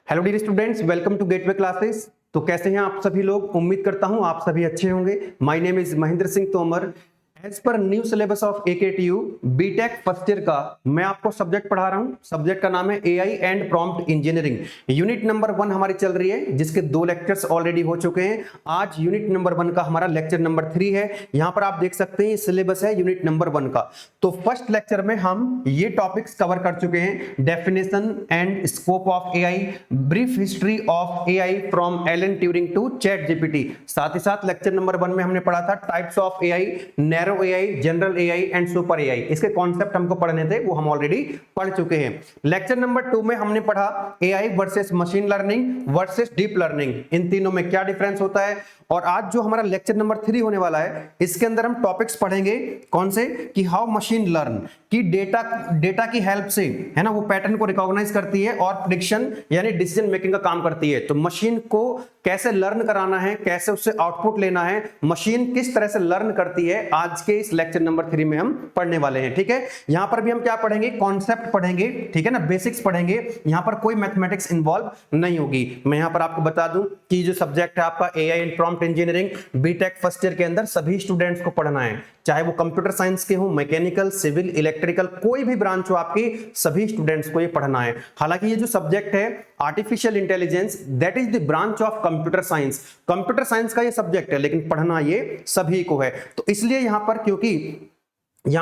Hello dear students, welcome to Gateway classes. तो कैसे हैं आप सभी लोग? उम्मीद करता हूं आप सभी अच्छे होंगे। My name is Mahendra Singh Tomar. As per new syllabus of AKTU BTech first year का मैं आपको सब्जेक्ट पढ़ा रहा हूं। सब्जेक्ट का नाम है AI and prompt engineering. Unit number 1 हमारी चल रही है, जिसके 2 लेक्चर्स ऑलरेडी हो चुके हैं। आज यूनिट नंबर 1 का हमारा लेक्चर नंबर 3 है। यहां पर आप देख सकते हैं सिलेबस है यूनिट नंबर 1 का। तो फर्स्ट लेक्चर में हम ये टॉपिक्स कवर कर चुके हैं: definition and scope of AI, brief history of AI from Alan Turing to ChatGPT. साथ ही साथ लेक्चर नंबर 1 में हमने पढ़ा था types of AI, narrow AI, general AI and super AI। इसके कॉन्सेप्ट हमको पढ़ने थे, वो हम ऑलरेडी पढ़ चुके हैं। लेक्चर नंबर 2 में हमने पढ़ा AI versus machine learning versus deep learning, इन तीनों में क्या डिफरेंस होता है। और आज जो हमारा लेक्चर नंबर 3 होने वाला है, इसके अंदर हम टॉपिक्स पढ़ेंगे कौन से कि हाउ मशीन लर्न की डेटा की हेल्प से, है ना, वो पैटर्न को रिकॉग्नाइज करती है और प्रेडिक्शन यानी डिसीजन मेकिंग का काम करती है। तो मशीन को कैसे लर्न कराना है, कैसे उससे आउटपुट लेना है, मशीन किस तरह से लर्न करती है, आज के इस लेक्चर नंबर 3 में हम पढ़ने वाले हैं। ठीक है, यहां पर भी हम क्या पढ़ेंगे? कॉन्सेप्ट पढ़ेंगे, ठीक है ना, बेसिक्स पढ़ेंगे। यहां पर कोई मैथमेटिक्स इन्वॉल्व नहीं होगी। मैं यहां पर आपको बता दूं कि जो सब्जेक्ट है आपका AI and prompt engineering BTech first year के अंदर सभी स्टूडेंट्स को पढ़ना है, चाहे वो कंप्यूटर साइंस के हो, मैकेनिकल, सिविल, इलेक्ट्रिकल, कोई भी ब्रांच हो आपकी, सभी स्टूडेंट्स को ये पढ़ना है। हालांकि ये जो सब्जेक्ट है artificial intelligence, that is the branch of computer science. Computer science का ये सब्जेक्ट है, लेकिन पढ़ना ये सभी को है। तो इसलिए यहां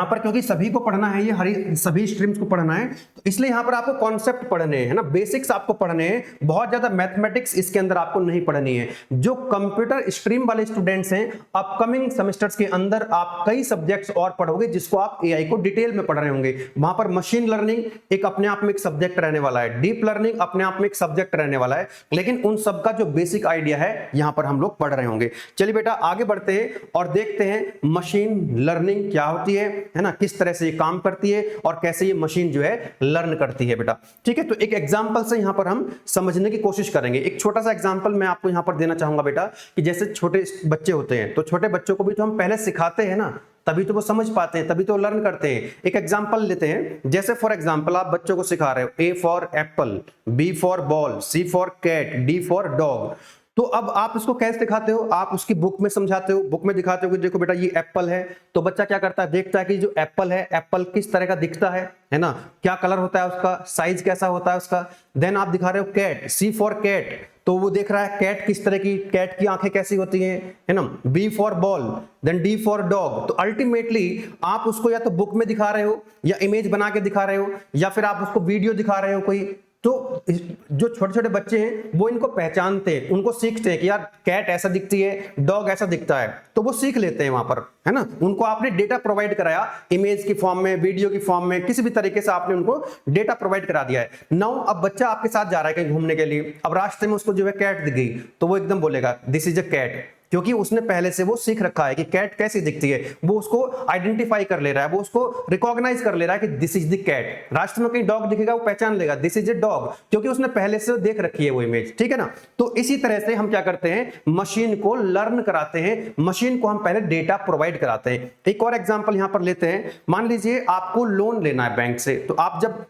पर क्योंकि सभी को पढ़ना है, ये सभी स्ट्रीम्स को पढ़ना है, तो इसलिए यहां पर आपको कॉन्सेप्ट पढ़ने हैं, ना, बेसिक्स आपको पढ़ने हैं। बहुत ज्यादा मैथमेटिक्स इसके अंदर आपको नहीं पढ़नी है। जो कंप्यूटर स्ट्रीम वाले स्टूडेंट्स हैं, अपकमिंग सेमेस्टर्स के अंदर आप कई सब्जेक्ट्स और पढ़ोगे, जिसको आप AI को डिटेल में पढ़ रहे होंगे। वहां पर मशीन लर्निंग एक अपने आप में एक सब्जेक्ट रहने वाला है, डीप लर्निंग अपने आप में एक सब्जेक्ट रहने वाला है, लेकिन उन सबका जो बेसिक आइडिया है यहां पर हम लोग पढ़ रहे होंगे। चलिए बेटा आगे बढ़ते हैं और देखते हैं मशीन लर्निंग क्या होती है ना, किस तरह से ये काम करती है और कैसे ये मशीन जो है लर्न करती है बेटा। ठीक है, तो एक एग्जांपल से यहां पर हम समझने की कोशिश करेंगे। एक छोटा सा एग्जांपल मैं आपको यहां पर देना चाहूंगा बेटा, कि जैसे छोटे बच्चे होते हैं, तो छोटे बच्चों को भी तो हम पहले सिखाते हैं ना, तभी तो वो समझ पाते हैं, तभी तो लर्न करते हैं। एक एग्जांपल लेते हैं, जैसे फॉर एग्जांपल आप बच्चों को सिखा रहे हो A for apple, B for ball, C for cat, D for dog. तो अब आप इसको कैसे दिखाते हो? आप उसकी बुक में समझाते हो, बुक में दिखाते हो कि देखो बेटा ये एप्पल है। तो बच्चा क्या करता है? देखता है कि जो एप्पल है, एप्पल किस तरह का दिखता है ना, क्या कलर होता है उसका, साइज कैसा होता है उसका। देन आप दिखा रहे हो कैट, C फॉर कैट, तो वो देख रहा है कैट किस तरह की, कैट की आंखें कैसी होती हैं, है ना। B for ball, then D for dog. तो अल्टीमेटली आप उसको या तो बुक में दिखा रहे हो, या इमेज बना के दिखा रहे हो, या फिर आप उसको वीडियो दिखा रहे हो कोई। तो जो छोटे छोटे बच्चे हैं वो इनको पहचानते हैं, उनको सीखते हैं कि यार कैट ऐसा दिखती है, डॉग ऐसा दिखता है, तो वो सीख लेते हैं वहां पर, है ना। उनको आपने डेटा प्रोवाइड कराया, इमेज की फॉर्म में, वीडियो की फॉर्म में, किसी भी तरीके से आपने उनको डेटा प्रोवाइड करा दिया है। नाउ अब बच्चा आपके साथ जा रहा है कहीं घूमने के लिए, अब रास्ते में उसको जो है कैट दिख गई, तो वो एकदम बोलेगा दिस इज अ कैट, क्योंकि उसने पहले से वो सीख रखा है कि कैट कैसी दिखती है। वो उसको आइडेंटिफाई कर ले रहा है, वो उसको रिकॉग्नाइज कर ले रहा है कि दिस इज द कैट। रास्ते में कहीं डॉग दिखेगा, वो पहचान लेगा दिस इज ए डॉग, क्योंकि उसने पहले से देख रखी है वो इमेज। ठीक है ना। तो इसी तरह से हम क्या करते हैं? मशीन को लर्न कराते हैं, मशीन को हम पहले डेटा प्रोवाइड कराते हैं। एक और एग्जांपल यहां पर लेते हैं। मान लीजिए आपको लोन लेना है बैंक से, तो आप जब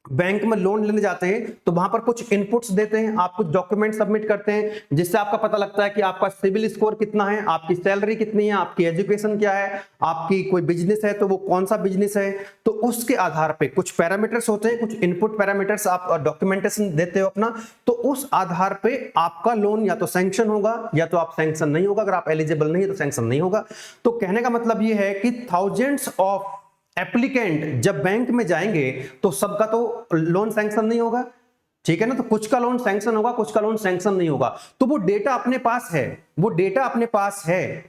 बैंक में लोन लेने जाते हैं तो वहां पर कुछ इनपुट्स देते हैं, आप कुछ डॉक्यूमेंट सबमिट करते हैं, जिससे आपका पता लगता है कि आपका सिविल स्कोर कितना है, आपकी सैलरी कितनी है, आपकी एजुकेशन क्या है, आपकी कोई बिजनेस है तो वो कौन सा बिजनेस है। तो उसके आधार पे कुछ पैरामीटर्स होते हैं, कुछ इनपुट पैरामीटर्स आप डॉक्यूमेंटेशन देते हो अपना, तो उस आधार पे आपका लोन या तो सैंक्शन होगा या तो आप सैंक्शन नहीं होगा। अगर आप एलिजिबल नहीं है तो सैंक्शन नहीं होगा। तो कहने का मतलब ये है कि थाउजेंड्स ऑफ एप्लीकेंट जब बैंक में जाएंगे तो सबका तो लोन सैंक्शन नहीं होगा, ठीक है ना। तो कुछ का लोन सैंक्शन होगा, कुछ का लोन सैंक्शन नहीं होगा। तो वो डेटा अपने पास है, वो डेटा अपने पास है।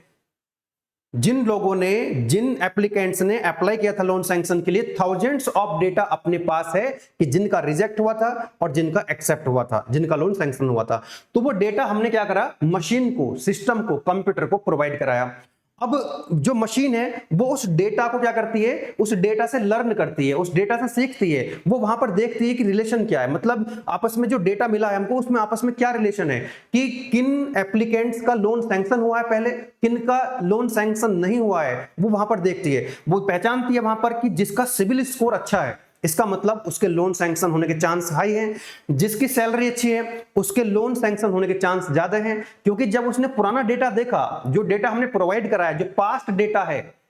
जिन लोगों ने, जिन एप्लीकेंट्स ने अप्लाई किया था लोन सैंक्शन के लिए, थाउजेंड्स ऑफ डेटा अपने पास है कि जिनका रिजेक्ट हुआ था और जिनका एक्सेप्ट हुआ था, जिनका लोन सैंक्शन हुआ था। तो वो डेटा हमने क्या करा? मशीन को, सिस्टम को, कंप्यूटर को प्रोवाइड कराया। अब जो मशीन है वो उस डेटा को क्या करती है? उस डेटा से लर्न करती है, उस डेटा से सीखती है। वो वहां पर देखती है कि रिलेशन क्या है, मतलब आपस में जो डेटा मिला है हमको, उसमें आपस में क्या रिलेशन है, कि किन एप्लीकेंट्स का लोन सैंक्शन हुआ है पहले, किन का लोन सैंक्शन नहीं हुआ है, वो वहां पर देखती है। वो पहचानती है वहां पर कि जिसका सिविल स्कोर अच्छा है, इसका मतलब उसके लोन सैंक्शन होने के चांस हाई हैं। जिसकी सैलरी अच्छी है उसके लोन सैंक्शन होने के चांस ज्यादा हैं, क्योंकि जब उसने पुराना डेटा देखा, जो डेटा हमने प्रोवाइड कराया, जो पास्ट डेटा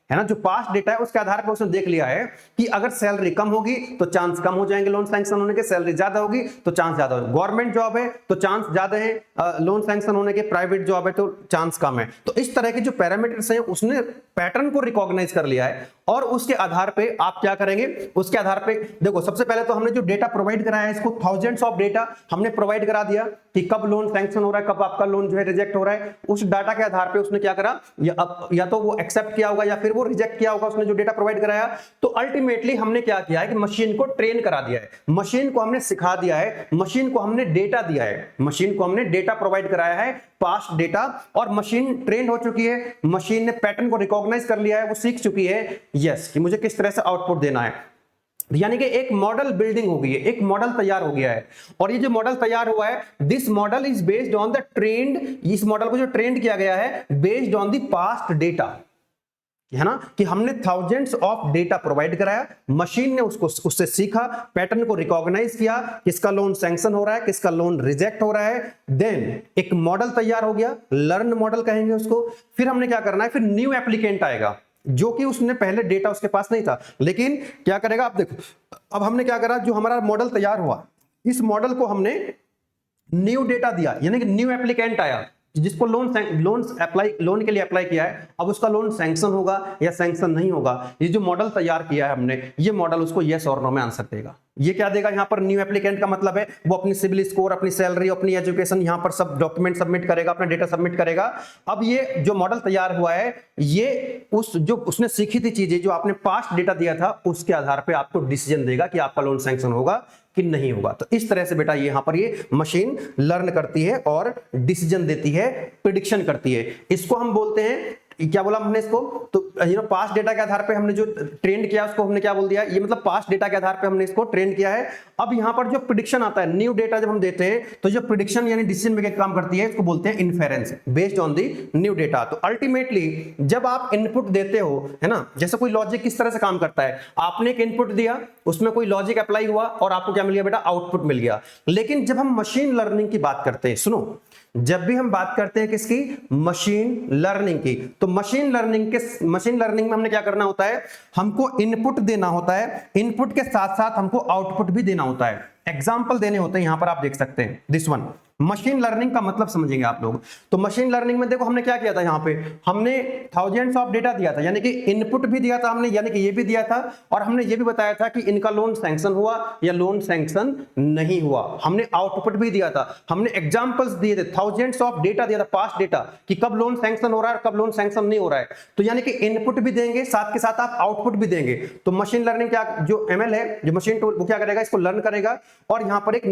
है ना, जो पास्ट डेटा है उसके आधार पर उसने देख लिया है कि अगर सैलरी कम होगी तो चांस कम हो जाएंगे लोन सैंक्शन होने के, सैलरी ज्यादा होगी तो चांस ज्यादा होगा। गवर्नमेंट जॉब है तो चांस ज्यादा है लोन सैंक्शन होने के, प्राइवेट जॉब है तो चांस कम है। तो इस तरह के जो पैरामीटर्स हैं उसने पैटर्न को रिकॉग्नाइज कर लिया है और उसके आधार पे आप क्या करेंगे, उसके आधार पे देखो, सबसे पहले तो हमने जो डेटा प्रोवाइड कराया है इसको थाउजेंड्स ऑफ डेटा हमने प्रोवाइड करा दिया कि कब लोन सैंक्शन हो रहा है, कब आपका लोन जो है रिजेक्ट हो रहा है। उस डाटा के आधार पे उसने क्या करा, या तो वो एक्सेप्ट किया होगा या फिर वो रिजेक्ट किया होगा उसने जो डेटा प्रोवाइड कराया। तो अल्टीमेटली हमने क्या किया है कि मशीन को ट्रेन करा दिया है, मशीन को हमने सिखा दिया है, मशीन को हमने डेटा दिया है, मशीन को हमने डेटा प्रोवाइड कराया है, पास्ट डेटा, और मशीन ट्रेन हो चुकी है, मशीन ने पैटर्न को रिकॉग्नाइज कर लिया है, वो सीख चुकी है यस कि मुझे किस तरह से आउटपुट देना है। यानी कि एक मॉडल बिल्डिंग हो गई है, एक मॉडल तैयार हो गया है। और ये जो मॉडल तैयार हुआ है, this model is based on the trend, इस मॉडल को जो ट्रेंड किया गया है based on the past data, है ना, कि हमने थाउजेंड्स ऑफ डेटा प्रोवाइड कराया, मशीन ने उसको उससे सीखा, पैटर्न को रिकॉग्नाइज किया, किसका लोन सैंक्शन हो रहा है, किसका लोन रिजेक्ट हो रहा है, देन एक मॉडल तैयार हो गया, लर्न मॉडल कहेंगे उसको। फिर हमने क्या करना है, फिर न्यू एप्लीकेंट आएगा जो कि उसने पहले डेटा उसके पास नहीं था, लेकिन क्या करेगा, आप देखो अब हमने क्या करा, जो हमारा मॉडल तैयार हुआ इस मॉडल को हमने न्यू डेटा दिया, यानी कि न्यू एप्लीकेंट आया जिसको लोन के लिए अप्लाई किया है, अब उसका लोन सैंक्शन होगा या सैंक्शन नहीं होगा। ये जो मॉडल तैयार किया है हमने, ये मॉडल उसको यस और नो में आंसर देगा। ये क्या देगा, यहां पर न्यू एप्लीकेंट का मतलब है वो अपनी सिविल स्कोर, अपनी सैलरी, अपनी एजुकेशन, यहां पर सब डॉक्यूमेंट सबमिट करेगा, अपना डेटा सबमिट करेगा। अब ये जो मॉडल तैयार हुआ है, ये जो उसने सीखी थी चीजें, जो आपने पास्ट डेटा दिया था, उसके आधार पर आपको डिसीजन देगा कि आपका लोन सैंक्शन होगा कि नहीं होगा। तो इस तरह से बेटा ये यहां पर ये मशीन लर्न करती है और डिसीजन देती है, प्रिडिक्शन करती है। इसको हम बोलते हैं, क्या बोला हमने इसको, तो पास्ट डेटा के आधार पे हमने जो ट्रेंड किया उसको हमने क्या बोल दिया, ये मतलब पास्ट डेटा के आधार पे हमने इसको ट्रेंड किया है। अब यहां पर जो प्रिडिक्शन आता है, न्यू डेटा जब हम देते हैं तो जो प्रिडिक्शन यानी डिसीजन मेकिंग काम करती है, इसको बोलते हैं inference based on the new data. तो अल्टीमेटली जब आप इनपुट देते हो, है ना, जैसे कोई लॉजिक किस तरह से काम करता है, आपने एक इनपुट दिया, उसमें कोई लॉजिक अप्लाई हुआ और आपको क्या मिल गया बेटा, आउटपुट मिल गया। लेकिन जब हम मशीन लर्निंग की बात करते हैं, सुनो, जब भी हम बात करते हैं किसकी, मशीन लर्निंग की, तो मशीन लर्निंग में हमने क्या करना होता है, हमको इनपुट देना होता है, इनपुट के साथ साथ हमको आउटपुट भी देना होता है, एग्जाम्पल देने होते हैं। यहां पर आप देख सकते हैं दिस वन, मशीन लर्निंग का मतलब समझेंगे आप लोग। तो मशीन लर्निंग में देखो हमने क्या किया था, यहां पे हमने थाउजेंड्स ऑफ डेटा दिया था, यानी कि इनपुट भी दिया था हमने, यानी कि ये भी दिया था, और हमने ये भी बताया था कि इनका लोन सैंक्शन हुआ या लोन सैंक्शन नहीं हुआ। हमने आउटपुट भी दिया था, हमने एग्जांपल्स दिए थे, थाउजेंड्स ऑफ डेटा दिया था, पास्ट डेटा, कि कब लोन सैंक्शन हो रहा है और कब लोन सैंक्शन नहीं हो रहा है। तो यानी कि इनपुट भी देंगे, साथ के साथ आप आउटपुट भी देंगे। तो मशीन लर्निंग क्या, जो एमएल है, जो मशीन टूल, वो क्या करेगा, इसको लर्न करेगा और यहां पर एक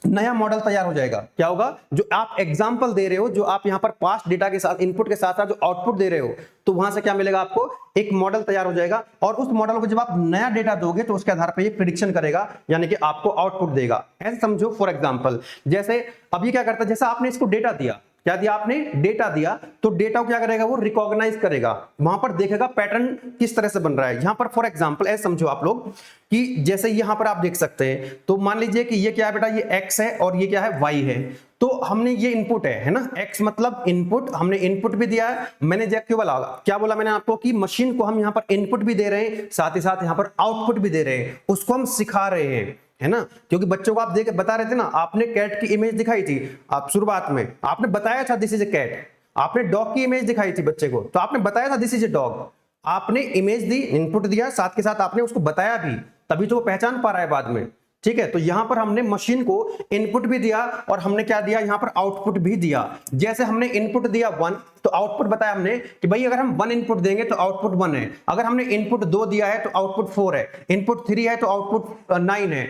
नया मॉडल तैयार हो जाएगा। क्या होगा, जो आप एग्जांपल दे रहे हो, जो आप यहां पर पास्ट डेटा के साथ, इनपुट के साथ साथ जो आउटपुट दे रहे हो, तो वहां से क्या मिलेगा आपको, एक मॉडल तैयार हो जाएगा। और उस मॉडल को जब आप नया डेटा दोगे तो उसके आधार पर ये प्रिडिक्शन करेगा, यानी कि आपको आउटपुट देगा। ऐसे समझो, फॉर एग्जांपल जैसे अब ये क्या करता है, जैसे आपने इसको डेटा दिया, क्या दिया आपने, डेटा दिया, तो डेटा को क्या करेगा, वो रिकॉग्नाइज करेगा, वहां पर देखेगा पैटर्न किस तरह से बन रहा है। यहां पर फॉर एग्जांपल ऐसे समझो आप लोग कि जैसे यहां पर आप देख सकते हैं, तो मान लीजिए कि ये क्या है बेटा, ये x है और ये क्या है, y है। तो हमने ये इनपुट है ना, x मतलब इनपुट, हमने इनपुट भी दिया है, मैंने क्या बोला मैंने आपको कि मशीन को हम यहां पर इनपुट भी दे रहे हैं, साथ ही साथ यहां पर आउटपुट भी दे रहे हैं, उसको हम सिखा रहे हैं, है ना, क्योंकि बच्चों को आप देख बता रहे थे ना, आपने कैट की इमेज दिखाई थी, आप शुरुआत में आपने बताया था दिस इज ए कैट, आपने डॉग की इमेज दिखाई थी बच्चे को, तो आपने बताया था दिस इज ए डॉग, आपने इमेज दी, इनपुट दिया, साथ के साथ आपने उसको बताया भी, तभी तो वो पहचान पा रहा है बाद में। ठीक है, तो यहां पर हमने मशीन को इनपुट भी दिया और हमने क्या दिया, यहां पर आउटपुट भी दिया। जैसे हमने इनपुट दिया 1, तो आउटपुट बताया हमने कि भाई अगर हम 1 इनपुट देंगे तो आउटपुट 1 है, अगर हमने इनपुट 2 दिया है तो आउटपुट 4 है, इनपुट 3 है तो आउटपुट 9 है,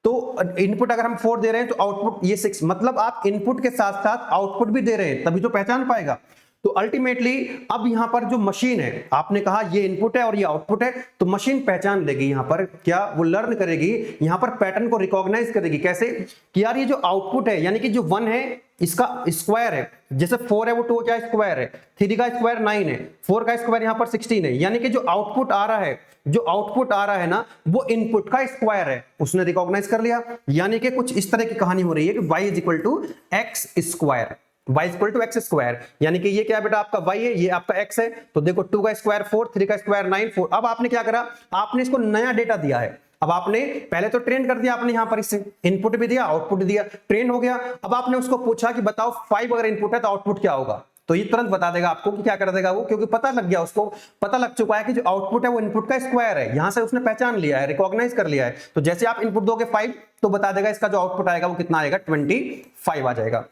तो इनपुट अगर हम 4 दे रहे हैं तो आउटपुट ये 6, मतलब आप इनपुट के साथ साथ आउटपुट भी दे रहे हैं, तभी तो पहचान पाएगा। तो अल्टीमेटली अब यहां पर जो मशीन है, आपने कहा ये इनपुट है और ये आउटपुट है, तो मशीन पहचान लेगी, यहां पर क्या, वो लर्न करेगी, यहां पर पैटर्न को रिकॉग्नाइज करेगी। कैसे कि यार ये जो आउटपुट है, यानी कि जो 1 है इसका स्क्वायर है, जैसे 4 है वो 2 क्या स्क्वायर है, 3 का स्क्वायर 9 है, 4 का स्क्वायर यहाँ पर 16 है, यानी कि जो आउटपुट आ रहा है, जो आउटपुट आ रहा है ना, वो इनपुट का स्क्वायर है, उसने रिकॉग्नाइज कर लिया। यानी कि कुछ इस तरह की कहानी हो रही है कि y is equal to x square, y is equal to x square, यानी कि ये क्या है बेटा आपका y है, ये आपका x है, तो देखो 2 का स्क्वायर 4, 3 का स्क्वायर 9, 4। अब आपने क्या करा, आपने इसको नया डेटा दिया है, अब आपने पहले तो ट्रेन कर दिया, आपने यहां पर इससे इनपुट भी दिया आउटपुट दिया, ट्रेन हो गया। अब आपने उसको पूछा कि बताओ 5 अगर इनपुट है तो आउटपुट क्या होगा, तो ये तुरंत बता देगा आपको कि क्या कर देगा वो, क्योंकि पता लग गया, उसको पता लग चुका है कि जो आउटपुट है वो इनपुट का स्क्वायर है, यहां से उसने पहचान लिया है, रिकॉग्नाइज कर लिया है। तो जैसे आप इनपुट दोगे 5 तो बता देगा इसका जो आउटपुट आएगा वो कितना आएगा, 25 आ जाएगा।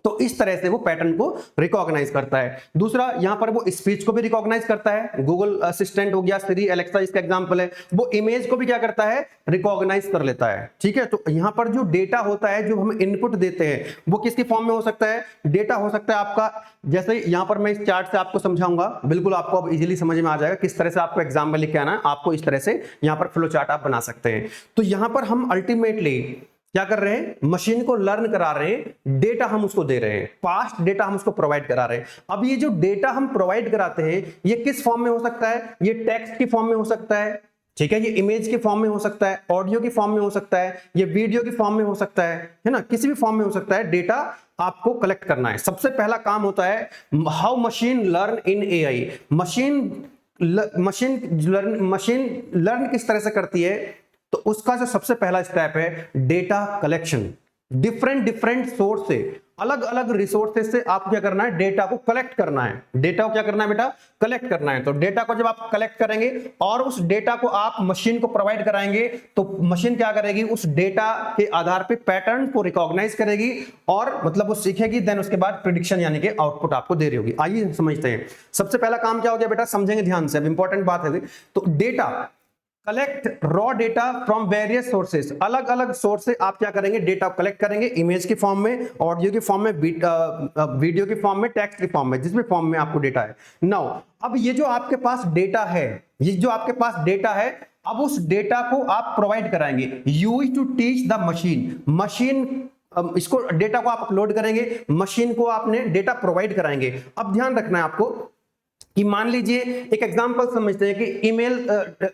तो इस तरह से वो पैटर्न को रिकॉग्नाइज करता है। दूसरा, यहां पर वो स्पीच को भी रिकॉग्नाइज करता है, गूगल असिस्टेंट हो गया, सिरी, एलेक्सा इसका एग्जांपल है। वो इमेज को भी क्या करता है, रिकॉग्नाइज कर लेता है, ठीक है। तो यहां पर जो डेटा होता है, जो हम इनपुट देते हैं, वो किसकी फॉर्म में हो सकता है, डेटा हो सकता है आपका, जैसे यहां पर मैं इस चार्ट से आपको समझाऊंगा, बिल्कुल आपको अब इजीली समझ में आ जाएगा किस तरह से आपको एग्जाम में लिख के आना है, आपको इस तरह से यहां पर फ्लो चार्ट आप बना सकते हैं। तो यहां पर हम अल्टीमेटली क्या कर रहे हैं, मशीन को लर्न करा रहे हैं, डेटा हम उसको दे रहे हैं, पास्ट डेटा हम उसको प्रोवाइड करा रहे हैं। अब ये जो डेटा हम प्रोवाइड कराते हैं, ये किस फॉर्म में हो सकता है, ये टेक्स्ट की फॉर्म में हो सकता है, ठीक है, ये इमेज की फॉर्म में हो सकता है, ऑडियो की फॉर्म में हो सकता है, ये वीडियो की फॉर्म में हो सकता है ना, किसी भी फॉर्म में हो सकता है। डेटा आपको कलेक्ट करना है। सबसे पहला काम होता है how machine learn in AI. Machine learn किस तरह से करती है, तो उसका जो सबसे पहला स्टेप है डेटा कलेक्शन। डिफरेंट सोर्स से, अलग अलग रिसोर्सेज से आपको क्या करना है, डेटा को कलेक्ट करना है। डेटा को क्या करना है बेटा, कलेक्ट करना है। तो डेटा को जब आप कलेक्ट करेंगे और उस डेटा को आप मशीन को प्रोवाइड कराएंगे, तो मशीन क्या करेगी, उस डेटा के आधार पे पैटर्न को रिकॉग्नाइज करेगी और मतलब वो सीखेगी, देन उसके बाद प्रेडिक्शन यानी कि आउटपुट आपको दे रही होगी। आइए समझते हैं। सबसे पहला काम क्या हो गया बेटा, समझेंगे ध्यान से, अब इंपॉर्टेंट बात है। तो data collect raw data from various sources, अलग अलग सोर्स से आप क्या करेंगे, डेटा कलेक्ट करेंगे, इमेज की फॉर्म में, ऑडियो की फॉर्म में, वीडियो की फॉर्म में, टेक्स्ट की फॉर्म में, जिस भी फॉर्म में आपको डेटा है। नाउ अब ये जो आपके पास डेटा है, ये जो आपके पास डेटा है, अब उस डेटा को आप प्रोवाइड कराएंगे, use to teach the machine इसको डेटा को आप अपलोड करेंगे, मशीन को आपने डेटा प्रोवाइड कराएंगे। अब ध्यान रखना है आपको कि मान लीजिए एक एग्जांपल समझते हैं कि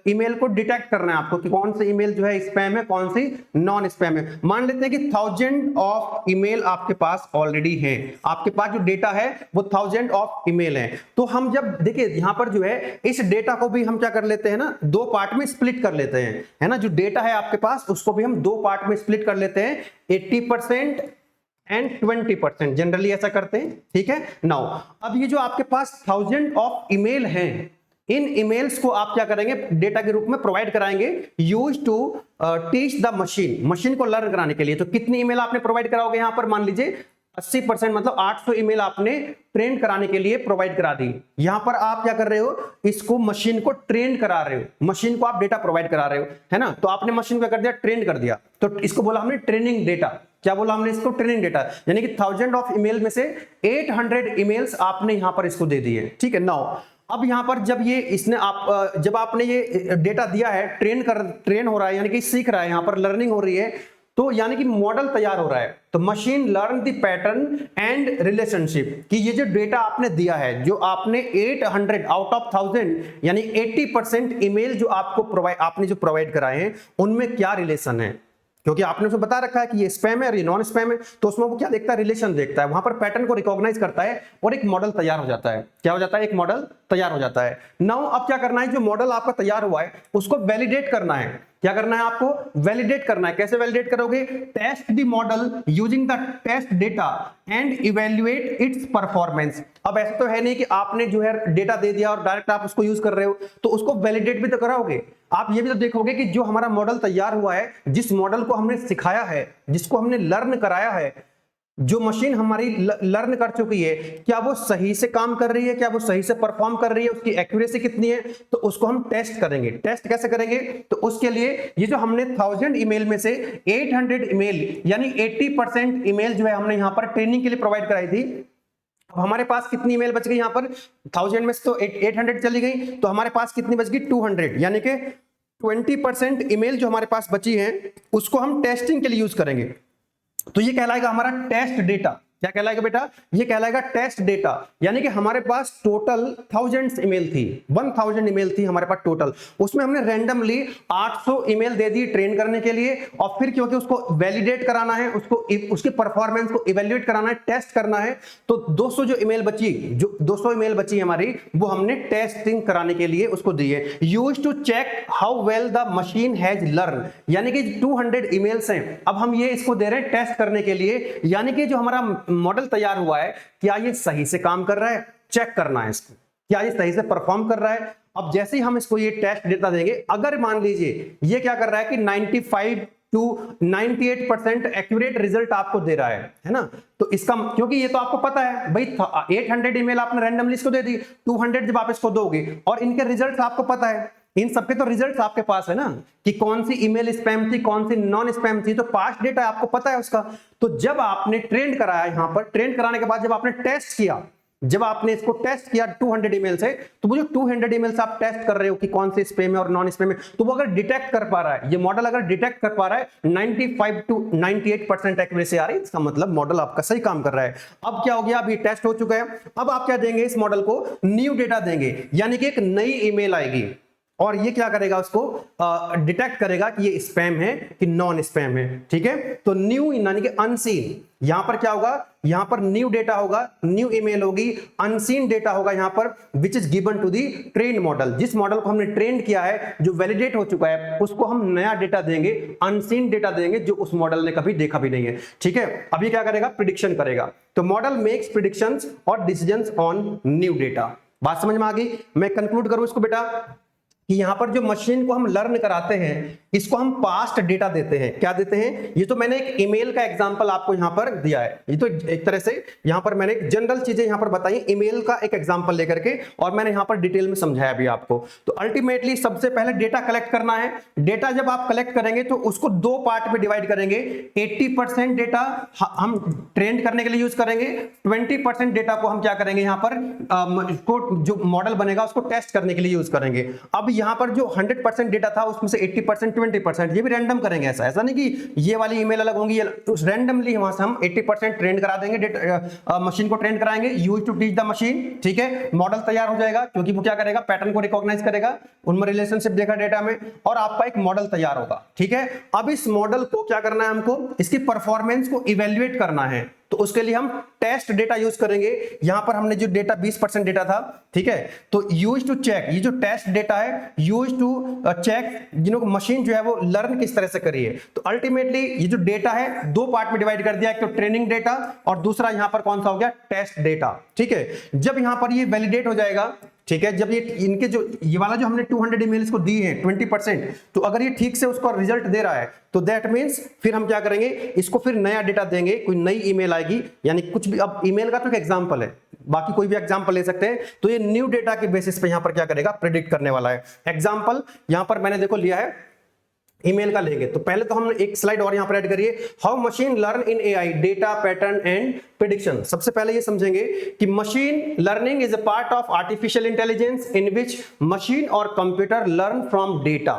ईमेल को डिटेक्ट करना है आपको कि कौन सी ईमेल जो है स्पैम है, कौन सी नॉन स्पैम है। मान लेते हैं कि 1000 ऑफ ईमेल आपके पास ऑलरेडी है, आपके पास जो डेटा है वो 1000 ऑफ ईमेल है। तो हम जब देखिए यहां पर जो है इस डेटा को भी हम क्या कर लेते हैं ना, 2 पार्ट में स्प्लिट कर लेते हैं, है ना। जो डेटा है आपके पास उसको भी हम 2 पार्ट में स्प्लिट कर लेते हैं, 80% एंड 20%, जनरली ऐसा करते हैं, ठीक है। नाउ अब ये जो आपके पास 1000 ऑफ ईमेल हैं, इन ईमेल्स को आप क्या करेंगे, डेटा के रूप में प्रोवाइड कराएंगे, use to teach the machine को लर्न कराने के लिए। तो कितनी ईमेल आपने प्रोवाइड कराओगे, यहां पर मान लीजिए 80%, मतलब 800 ईमेल आपने ट्रेन कराने के लिए प्रोवाइड करा दी। यहां पर आप क्या कर रहे हो, इसको मशीन को ट्रेन करा रहे हो, मशीन को आप डेटा प्रोवाइड करा रहे हो, है ना। तो आपने मशीन को कर दिया, ट्रेन कर दिया, तो इसको बोला हमने ट्रेनिंग डेटा। क्या बोला हमने इसको, ट्रेनिंग डेटा, यानी कि 1000 ऑफ ईमेल में से 800 ईमेल्स आपने यहां पर इसको दे दिए, ठीक है। नाउ अब यहां पर जब ये इसने जब आपने ये डेटा दिया है, ट्रेन हो रहा है, यानी कि सीख रहा है, यहां पर लर्निंग हो रही है, तो यानी कि मॉडल तैयार हो रहा है। तो machine learn the pattern and relationship, कि ये जो डेटा आपने दिया है, जो आपने 800 आउट ऑफ 1000 यानी 80% ईमेल जो आपने जो प्रोवाइड कराए हैं, उनमें क्या रिलेशन है, क्योंकि आपने उसे बता रखा है कि ये स्पैम है और ये नॉन स्पैम है। तो उसमें वो क्या देखता है, रिलेशन देखता है, वहां पर पैटर्न को रिकॉग्नाइज करता है और एक मॉडल तैयार हो जाता है। क्या हो जाता है, एक मॉडल तैयार हो जाता है। नाउ अब क्या करना है, जो मॉडल आपका तैयार हुआ है उसको वैलिडेट करना है। क्या करना है आपको, वैलिडेट करना है। कैसे वैलिडेट करोगे, test the model using the test data and evaluate its performance. अब ऐसा तो है नहीं कि आपने जो है डेटा दे दिया और डायरेक्ट आप उसको यूज कर रहे हो, तो उसको वैलिडेट भी तो कराओगे। आप ये भी तो देखोगे कि जो हमारा मॉडल तैयार हुआ है, जिस मॉडल को हमने सिखाया है, जिसको हमने लर्न कराया है, जो मशीन हमारी लर्न कर चुकी है, क्या वो सही से काम कर रही है, क्या वो सही से परफॉर्म कर रही है, उसकी एक्यूरेसी कितनी है, तो उसको हम टेस्ट करेंगे। टेस्ट कैसे करेंगे, तो उसके लिए ये जो हमने 1000 ईमेल में से 800 ईमेल यानी 80% ईमेल जो है हमने यहां पर ट्रेनिंग के लिए प्रोवाइड कराई थी। अब हमारे पास कितनी ईमेल बच गई, यहां पर 1000 में से तो 800 चली गई, तो हमारे पास कितनी बच गई, 200, यानी कि 20% ईमेल जो हमारे पास बची है उसको हम टेस्टिंग के लिए यूज करेंगे। तो ये कहलाएगा हमारा टेस्ट डेटा। क्या कहलाएगा बेटा? ये कहलाएगा टेस्ट डेटा। यानी कि हमारे पास टोटल थाउजेंड्स ईमेल थी, 1000 ईमेल थी हमारे पास टोटल, उसमें हमने रैंडमली 800 ईमेल दे दी ट्रेन करने के लिए, और फिर क्योंकि उसको वैलिडेट कराना है, उसको उसकी परफॉर्मेंस को इवेल्युएट कराना है, टेस्ट करना है, तो 200 जो ईमेल बची, जो 200 ईमेल बची हमारी, वो हमने टेस्टिंग कराने के लिए उसको दी है। Used to check how well the machine has learn, यानी कि 200 ईमेल्स हैं, अब हम ये इसको दे रहे हैं टेस्ट करने के लिए, यानी कि जो हमारा मॉडल तैयार हुआ है, क्या ये सही से काम कर रहा है, चेक करना है इसको, क्या ये सही से परफॉर्म कर रहा है। अब जैसे ही हम इसको ये टेस्ट डेटा देंगे, अगर मान लीजिए ये क्या कर रहा है कि 95 to 98% एक्यूरेट रिजल्ट आपको दे रहा है ना, तो इसका, क्योंकि ये तो आपको पता है भाई 800 ईमेल आपने रैंडमली इसको दे दी, 200 जब आप इसको दोगे और इनके रिजल्ट आपको पता है, इन सबके तो रिजल्ट्स आपके पास है ना, कि कौन सी ईमेल स्पैम थी, कौन सी नॉन स्पैम थी, तो पास्ट डेटा आपको पता है उसका। तो जब आपने ट्रेन कराया, यहां पर ट्रेन कराने के बाद जब आपने टेस्ट किया, जब आपने इसको टेस्ट किया 200 ईमेल से, तो वो जो 200 ईमेल से आप टेस्ट कर रहे हो कि कौन से स्पैम है और नॉन स्पैम है, तो वो अगर डिटेक्ट कर पा रहा है, ये मॉडल अगर डिटेक्ट कर पा रहा है 95 to 98% एक्यूरेसी आ रही है, इसका मतलब मॉडल आपका सही काम कर रहा है। अब क्या हो गया, अभी टेस्ट हो चुका है, अब आप क्या देंगे, इस मॉडल को न्यू डेटा देंगे, यानी कि एक नई ईमेल आएगी और ये क्या करेगा, उसको डिटेक्ट करेगा कि ये स्पैम है कि नॉन स्पैम है। ठीक है, तो न्यू यानी कि अनसीन, यहां पर क्या होगा, यहां पर न्यू डेटा होगा, न्यू ईमेल होगी, अनसीन डेटा होगा यहां पर, which is given to the train model, जिस मॉडल को हमने ट्रेन किया है, जो वैलिडेट हो चुका है, उसको हम नया डेटा देंगे, अनसीन डेटा देंगे, जो उस मॉडल ने कभी देखा भी नहीं है। ठीक है, अब ये क्या करेगा, प्रिडिक्शन करेगा, तो मॉडल मेक्स प्रिडिक्शंस और डिसीजंस ऑन न्यू डेटा। बात समझ में आ गई? मैं कंक्लूड करूं इसको बेटा, कि यहां पर जो मशीन को हम लर्न कराते हैं, इसको हम पास्ट डेटा देते हैं। क्या देते हैं, ये तो मैंने एक ईमेल का एग्जांपल आपको यहां पर दिया है, ये तो एक तरह से यहां पर मैंने जनरल चीजें यहां पर बताई, ईमेल का एक एग्जांपल लेकर के, और मैंने यहां पर डिटेल में समझाया भी आपको। तो अल्टीमेटली सबसे पहले डेटा कलेक्ट करना है। डेटा जब आप कलेक्ट करेंगे तो उसको दो पार्ट में डिवाइड करेंगे, 80% डेटा हम ट्रेन करने के लिए यूज करेंगे, 20% डेटा को हम क्या करेंगे, यहां पर जो मॉडल बनेगा उसको टेस्ट करने के लिए यूज करेंगे। अब यहां पर जो 100% डेटा था, उसमें से 80% 20% ये भी रैंडम करेंगे, ऐसा नहीं कि ये वाली ईमेल अलग होंगी, उस रैंडमली वहां से हम 80% ट्रेन करा देंगे, मशीन को ट्रेन कराएंगे, use to teach the machine. ठीक है, मॉडल तैयार हो जाएगा, क्योंकि वो क्या करेगा, पैटर्न को रिकॉग्नाइज करेगा, उनमें रिलेशनशिप देखा डेटा में, और आपका एक मॉडल तैयार होगा। ठीक है, अब इस मॉडल को क्या करना है, हमको इसकी परफॉर्मेंस को इवेल्युएट करना है, तो उसके लिए हम टेस्ट डेटा यूज करेंगे। यहां पर हमने जो डेटा 20% डेटा था, ठीक है, तो यूज टू चेक, ये जो टेस्ट डेटा है, यूज टू चेक मशीन जो है वो लर्न किस तरह से करी है। तो अल्टीमेटली ये जो डेटा है दो पार्ट में डिवाइड कर दिया, एक तो ट्रेनिंग डेटा और दूसरा यहां पर कौन सा हो गया, टेस्ट डेटा। ठीक है, जब यहां पर ये वैलिडेट हो जाएगा, ठीक है, जब ये इनके जो ये वाला जो हमने 200 ईमेल्स को दी है 20%, तो अगर ये ठीक से उसका रिजल्ट दे रहा है, तो दैट मींस फिर हम क्या करेंगे, इसको फिर नया डेटा देंगे, कोई नई ईमेल आएगी, यानी कुछ भी, अब ईमेल का तो एक एग्जांपल है, बाकी कोई भी एग्जांपल ले सकते हैं, तो ये न्यू डेटा के बेसिस पे यहां पर क्या करेगा, प्रेडिक्ट करने वाला है। एग्जांपल यहां पर मैंने देखो लिया है, ईमेल का लेंगे, तो पहले तो हम एक स्लाइड और यहां पर ऐड करिए, how machine learn in AI data pattern and prediction. सबसे पहले ये समझेंगे कि machine learning is a part of artificial intelligence in which machine और कंप्यूटर लर्न फ्रॉम डेटा,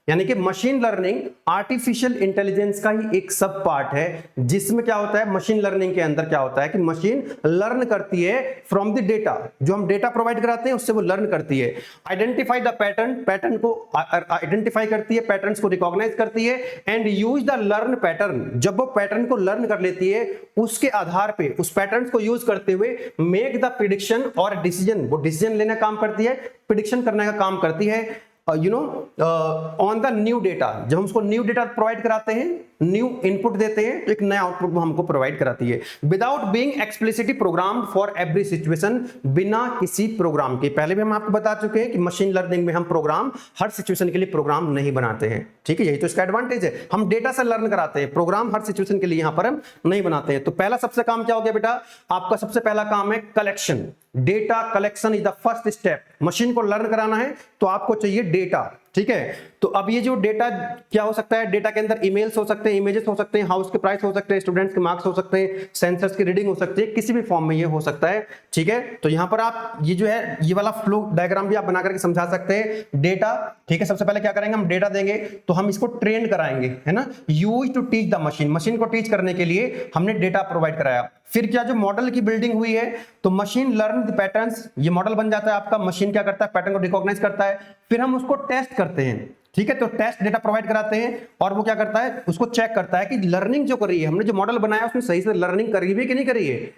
यानी कि मशीन लर्निंग आर्टिफिशियल इंटेलिजेंस का ही एक सब पार्ट है, जिसमें क्या होता है, मशीन लर्निंग के अंदर क्या होता है कि मशीन लर्न करती है फ्रॉम द डेटा, जो हम डेटा प्रोवाइड कराते हैं उससे वो लर्न करती है। आइडेंटिफाई द पैटर्न, पैटर्न को आइडेंटिफाई करती है, पैटर्न्स को रिकॉग्नाइज करती है, and use the learn pattern, जब वो पैटर्न को लर्न कर लेती है, उसके आधार पे उस पैटर्न को यूज करते हुए मेक द प्रिडिक्शन और डिसीजन, वो डिसीजन लेने का काम करती है, प्रिडिक्शन करने का काम करती है, ऑन द न्यू डेटा। जब हम उसको न्यू डेटा प्रोवाइड कराते हैं, न्यू इनपुट देते हैं, तो एक नया आउटपुट वो हमको प्रोवाइड कराती है, without being explicitly programmed for every situation, बिना किसी प्रोग्राम के। पहले भी हम आपको बता चुके हैं कि मशीन लर्निंग में हम प्रोग्राम हर सिचुएशन के लिए प्रोग्राम नहीं बनाते हैं। ठीक है, यही तो इसका एडवांटेज है, हम डेटा से लर्न कराते हैं, प्रोग्राम हर सिचुएशन के लिए यहां पर हम नहीं बनाते हैं। तो पहला सबसे काम क्या हो गया बेटा, आपका सबसे पहला काम है collection, data collection is the first step. Machine को लर्न कराना है तो आपको चाहिए डेटा। ठीक है, तो अब ये जो डेटा क्या हो सकता है, डेटा के अंदर ईमेल्स हो सकते हैं, इमेजेस हो सकते हैं, हाउस के प्राइस हो सकते हैं, स्टूडेंट्स के मार्क्स हो सकते हैं, सेंसर्स की रीडिंग हो सकती है, किसी भी फॉर्म में ये हो सकता है। ठीक है, तो यहां पर आप ये जो है ये वाला फ्लो डायग्राम भी आप बना करके समझा सकते हैं। डेटा, ठीक है, सबसे पहले क्या करेंगे, हम डेटा देंगे, तो हम इसको ट्रेन कराएंगे, है ना, use to teach the machine, machine को टीच करने के लिए हमने डेटा प्रोवाइड कराया। फिर क्या, जो मॉडल की बिल्डिंग हुई है तो मशीन लर्न द पैटर्न्स, ये मॉडल बन जाता है आपका। मशीन क्या करता है, पैटर्न को रिकॉग्नाइज करता है, फिर हम उसको टेस्ट करते हैं, ठीक है। तो टेस्ट डेटा प्रोवाइड कराते हैं और वो क्या करता है, उसको चेक करता है कि लर्निंग जो करी है, हमने जो मॉडल बनाया उसने सही से लर्निंग करी है कि नहीं करी है,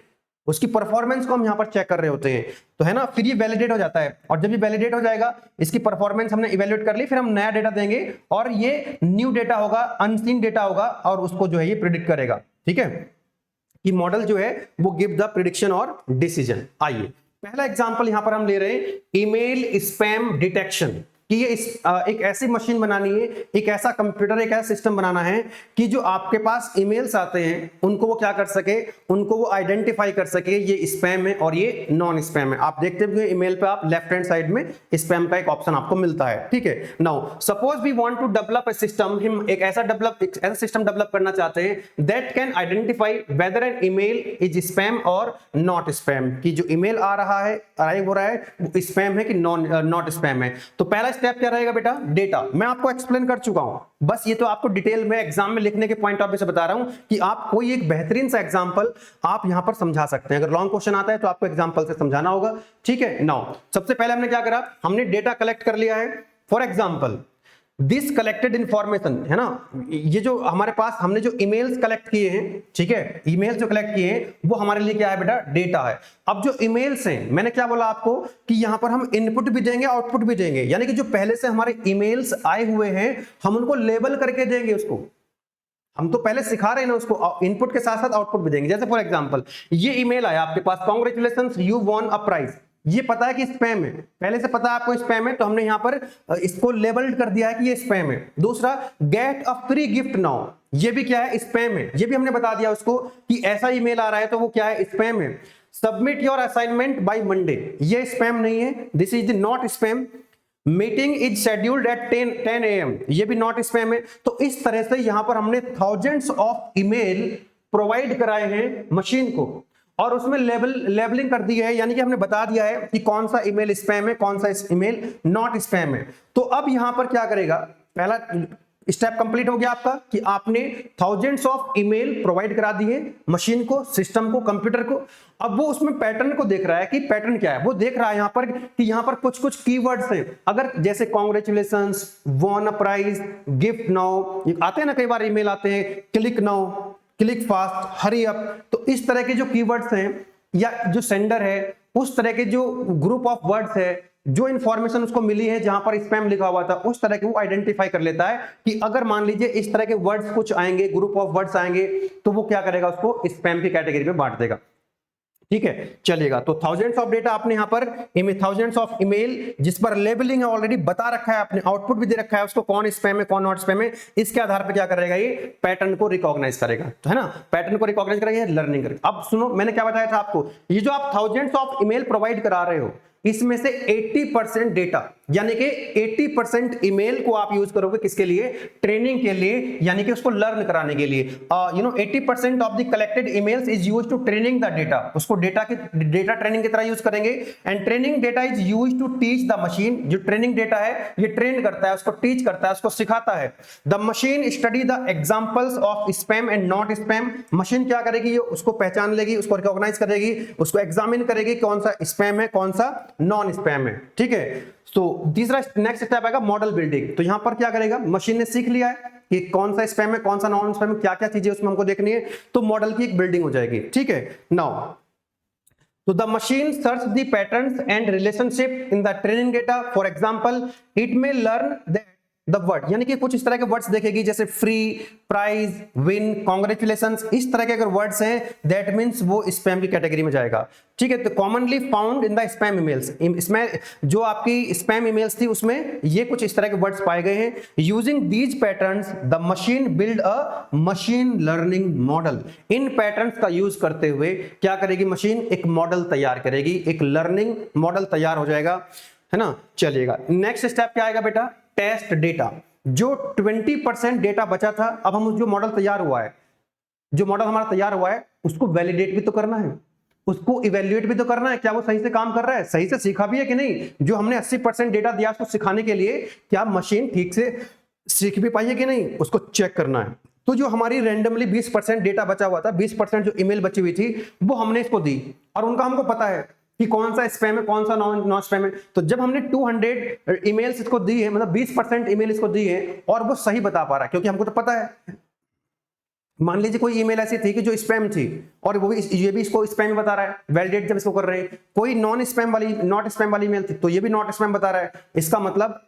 उसकी परफॉर्मेंस को हम यहाँ पर चेक कर रहे होते हैं, तो है ना। फिर ये वैलिडेट हो जाता है, और जब ये वैलिडेट हो जाएगा, इसकी परफॉर्मेंस हमने इवैल्यूएट कर ली, फिर हम नया डेटा देंगे और ये न्यू डेटा होगा, अनसीन डेटा होगा, और उसको जो है ये प्रिडिक्ट करेगा, ठीक है, कि मॉडल जो है वो गिव द प्रिडिक्शन और डिसीजन। आइए पहला एग्जांपल यहां पर हम ले रहे हैं, ईमेल स्पैम डिटेक्शन, कि ये एक ऐसी मशीन बनानी है, एक ऐसा कंप्यूटर, एक ऐसा सिस्टम बनाना है कि जो आपके पास ईमेल्स आते हैं उनको वो क्या कर सके, उनको वो आइडेंटिफाई कर सके, ये स्पैम है और ये नॉन स्पैम है। आप देखते हुए ईमेल पे आप लेफ्ट हैंड साइड में स्पैम का एक ऑप्शन आपको मिलता है, ठीक है। Now suppose we want to develop a system, हम एक ऐसा सिस्टम डेवलप करना चाहते हैं that can identify whether an email is spam और नॉट स्पैम, कि जो ईमेल आ रहा है, अराइव हो रहा है, वो स्पैम है कि नॉट स्पैम है। तो पहला स्टेप क्या रहेगा बेटा, डेटा। मैं आपको एक्सप्लेन कर चुका हूं, बस ये तो आपको डिटेल में एग्जाम में लिखने के पॉइंट ऑफ व्यू से बता रहा हूं कि आप कोई एक बेहतरीन सा एग्जांपल आप यहां पर समझा सकते हैं। अगर लॉन्ग क्वेश्चन आता है तो आपको एग्जांपल से समझाना होगा, ठीक है। नाउ सबसे पहले हमने क्या करा, हमने डेटा कलेक्ट कर लिया है। For example this collected information, है ना, ये जो हमारे पास हमने जो ईमेल्स कलेक्ट किए हैं, ठीक है, ईमेल्स जो कलेक्ट किए हैं वो हमारे लिए क्या है बेटा, डेटा है। अब जो ईमेल्स हैं, मैंने क्या बोला आपको कि यहां पर हम इनपुट भी देंगे, आउटपुट भी देंगे, यानी कि जो पहले से हमारे ईमेल्स आए हुए हैं हम उनको लेबल करके देंगे उसको। हम तो पहले सिखा रहे हैं ना उसको, इनपुट के साथ साथ आउटपुट भी देंगे। जैसे फॉर एग्जांपल ये ईमेल आया आपके पास, congratulations you won a prize, ये पता है कि स्पैम है, पहले से पता है आपको स्पैम है, तो हमने यहां पर इसको लेबल्ड कर दिया है कि ये स्पैम है। दूसरा, get a free gift now, ये भी क्या है, स्पैम है, ये भी हमने बता दिया उसको कि ऐसा ईमेल आ रहा है तो वो क्या है, स्पैम है। Submit your assignment by Monday, ये स्पैम नहीं है, this is not spam. Meeting is scheduled at 10 AM, ये भी नॉट स्पैम है। तो इस तरह से यहां पर हमने थाउजेंड्स ऑफ ईमेल प्रोवाइड कराए हैं मशीन को, और उसमें लेबलिंग कर दी है, यानी कि हमने बता दिया है कि कौन सा ईमेल स्पैम है, कौन सा ईमेल नॉट स्पैम है। तो अब यहां पर क्या करेगा, पहला स्टेप कंप्लीट हो गया आपका कि आपने थाउजेंड्स ऑफ ईमेल प्रोवाइड करा दिए मशीन को, सिस्टम को, कंप्यूटर को। अब वो उसमें पैटर्न को देख रहा है कि पैटर्न क्या है, वो देख रहा है यहां पर कि यहां पर कुछ कुछ कीवर्ड्स हैं। अगर जैसे congratulations, won a prize, gift now, आते हैं ना कई बार ईमेल आते हैं, click now, click fast, hurry up, तो इस तरह के जो कीवर्ड्स हैं या जो सेंडर है उस तरह के जो ग्रुप ऑफ वर्ड्स है, जो इंफॉर्मेशन उसको मिली है जहां पर स्पैम लिखा हुआ था, उस तरह के वो आइडेंटिफाई कर लेता है कि अगर मान लीजिए इस तरह के वर्ड्स कुछ आएंगे, ग्रुप ऑफ वर्ड्स आएंगे, तो वो क्या करेगा, उसको स्पैम की कैटेगरी में बांट देगा, ठीक है, चलेगा। तो थाउजेंड्स ऑफ डेटा आपने यहां पर थाउजेंड्स ऑफ ईमेल जिस पर लेबलिंग है ऑलरेडी बता रखा है, आपने आउटपुट भी दे रखा है उसको, कौन स्पैम है कौन नॉट स्पैम है, इसके आधार पर क्या करेगा, ये पैटर्न को रिकॉग्नाइज करेगा, तो है ना, पैटर्न को रिकॉग्नाइज करेगा, लर्निंग करेगा। अब सुनो, मैंने क्या बताया था आपको, ये जो आप थाउजेंड्स ऑफ ईमेल प्रोवाइड करा रहे हो, इसमें से 80% डेटा यानी कि 80% ईमेल को आप यूज करोगे किसके लिए, ट्रेनिंग के लिए, यानी कि उसको लर्न कराने के लिए। 80% of the collected emails is used to training the data, उसको डेटा ट्रेनिंग की तरह यूज करेंगे। And training data is used to teach the machine, जो ट्रेनिंग डेटा है ये ट्रेन करता है, उसको टीच करता है, उसको सिखाता है। The machine study the examples of spam and not spam, machine क्या करेगी, ये उसको पहचान लेगी, उसको रिकॉग्नाइज करेगी, उसको एग्जामिन करेगी कौन सा स्पैम है कौन सा नॉन स्पैम है, ठीक है। तो तीसरा नेक्स्ट स्टेप आएगा मॉडल बिल्डिंग। तो यहां पर क्या करेगा, मशीन ने सीख लिया है कि कौन सा स्पैम है कौन सा नॉन स्पैम है, क्या क्या चीजें उसमें हमको देखनी है, तो मॉडल की एक बिल्डिंग हो जाएगी, ठीक है। नाउ तो the machine search the patterns and relationship in the training data. For example it may learn that the word, यानी कि कुछ इस तरह के वर्ड्स देखेगी जैसे फ्री, प्राइज, विन, कांग्रेचुलेशंस, इस तरह के अगर वर्ड्स हैं दैट मींस वो स्पैम की कैटेगरी में जाएगा, ठीक है। तो commonly found in the spam emails, इसमें जो आपकी स्पैम ईमेल्स थी उसमें ये कुछ इस तरह के वर्ड्स पाए गए हैं। Using these patterns the machine build a machine learning model, in patterns का यूज करते हुए क्या करेगी मशीन, एक मॉडल तैयार करेगी, एक लर्निंग मॉडल तैयार हो जाएगा, है ना, चलिएगा। नेक्स्ट स्टेप क्या आएगा बेटा, टेस्ट डेटा। जो 20% डेटा बचा था, अब हम जो मॉडल तैयार हुआ है, जो मॉडल हमारा तैयार हुआ है उसको वैलिडेट भी तो करना है, उसको इवैल्यूएट भी तो करना है, क्या वो सही से काम कर रहा है, सही से सीखा भी है कि नहीं। जो हमने 80% डेटा दिया उसको सिखाने के लिए, क्या मशीन ठीक से सीख भी पाई है कि नहीं, उसको चेक करना है। तो जो हमारी रैंडमली 20% डेटा बचा हुआ था, 20% जो ईमेल बची हुई थी, वो हमने इसको दी और उनका हमको पता है कि कौन सा स्पैम है, कौन सा नॉन स्पैम है। तो जब हमने 200 ईमेल्स इसको दी है, मतलब 20% ईमेल इसको दी है और वो सही बता पा रहा है, क्योंकि हमको तो पता है। मान लीजिए कोई ईमेल ऐसी थी कि जो स्पैम थी और वो भी ये भी इसको स्पैम बता रहा है, वैलिडेट जब इसको कर रहे हैं। कोई नॉट स्पैम वाली ईमेल थी तो ये भी नॉट स्पैम बता रहा है। इसका मतलब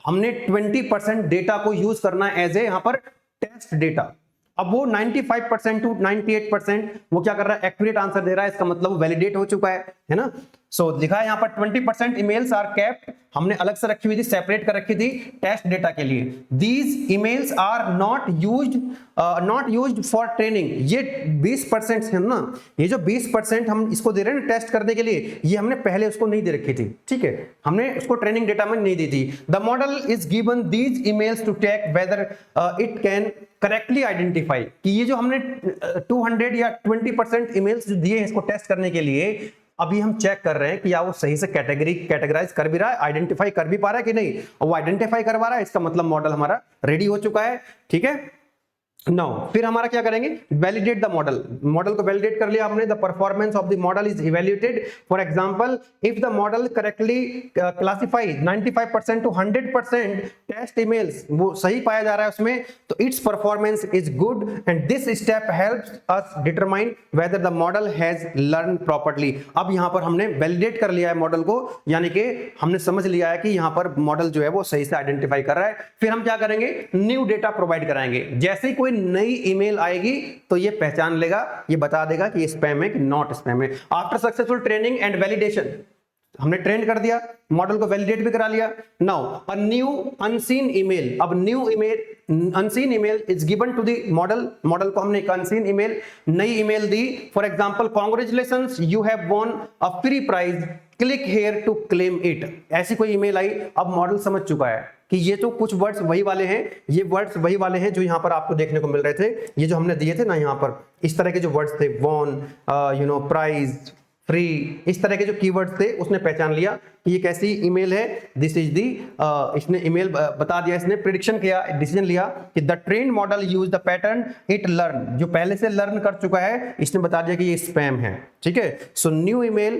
हमने 20% डेटा को यूज करना है एज ए यहां पर टेस्ट डेटा। अब वो 95% टू 98% वो क्या कर रहा है, एक्यूरेट आंसर दे रहा है, इसका मतलब वो वैलिडेट हो चुका है ना। सो लिखा है यहाँ पर 20% ईमेल्स आर केप्ट, हमने अलग से रखी हुई थी, सेपरेट कर रखी थी टेस्ट डेटा के लिए। These emails are not used for training. ये 20% है ना, ये जो 20% हम इसको दे रहे हैं टेस्ट करने के लिए, ये हमने पहले उसको नहीं दे रखी थी, ठीक है, हमने उसको ट्रेनिंग डेटा में नहीं दी थी। The model is given these emails to check whether it can correctly identify, कि ये जो हमने 200 या 20% ईमेल्स जो दिए हैं इसको टेस्ट करने के लिए, अभी हम चेक कर रहे हैं कि या वो सही से कैटेगराइज कर भी रहा है, आइडेंटिफाई कर भी पा रहा है कि नहीं। और वो आइडेंटिफाई करवा रहा है, इसका मतलब मॉडल हमारा रेडी हो चुका है, ठीक है। नाउ फिर हमारा क्या करेंगे, वैलिडेट द मॉडल। मॉडल को वैलिडेट कर लिया आपने, the performance of the model is evaluated. For example if the model correctly classify 95% to 100% test emails, वो सही पाया जा रहा है उसमें, तो its performance is good and this step helps us determine whether the model has learn properly. अब यहां पर हमने वैलिडेट कर लिया है मॉडल को, यानी कि हमने समझ लिया है कि यहां पर मॉडल जो है वो सही से आइडेंटिफाई कर रहा है। फिर हम क्या करेंगे, न्यू डेटा प्रोवाइड कराएंगे। जैसे ही कोई नई ईमेल आएगी तो ये पहचान लेगा, ये बता देगा कि ये स्पैम है कि नॉट स्पैम है। After successful training and validation, हमने ट्रेन कर दिया, मॉडल को वैलिडेट भी करा लिया। Now a new unseen email, अब new email unseen email is given to the model. Model को हमने एक अनसीन ईमेल, नई ईमेल दी। For example congratulations you have won a free prize, click here to claim it. ऐसी कोई email आई, अब model समझ चुका है कि ये तो कुछ वर्ड्स वही वाले हैं, ये वर्ड्स वही वाले हैं जो यहाँ पर आपको देखने को मिल रहे थे, ये जो हमने दिए थे ना, यहाँ पर इस तरह के जो वर्ड्स थे, वॉन, प्राइज, फ्री, इस तरह के जो कीवर्ड्स थे, उसने पहचान लिया कि ये कैसी ईमेल है। दिस इज दी, इसने ईमेल बता दिया, इसने प्रिडिक्शन किया, डिसीजन लिया कि the train model use the pattern it learn, जो पहले से लर्न कर चुका है, इसने बता दिया कि ये स्पैम है, ठीक है। सो न्यू ईमेल,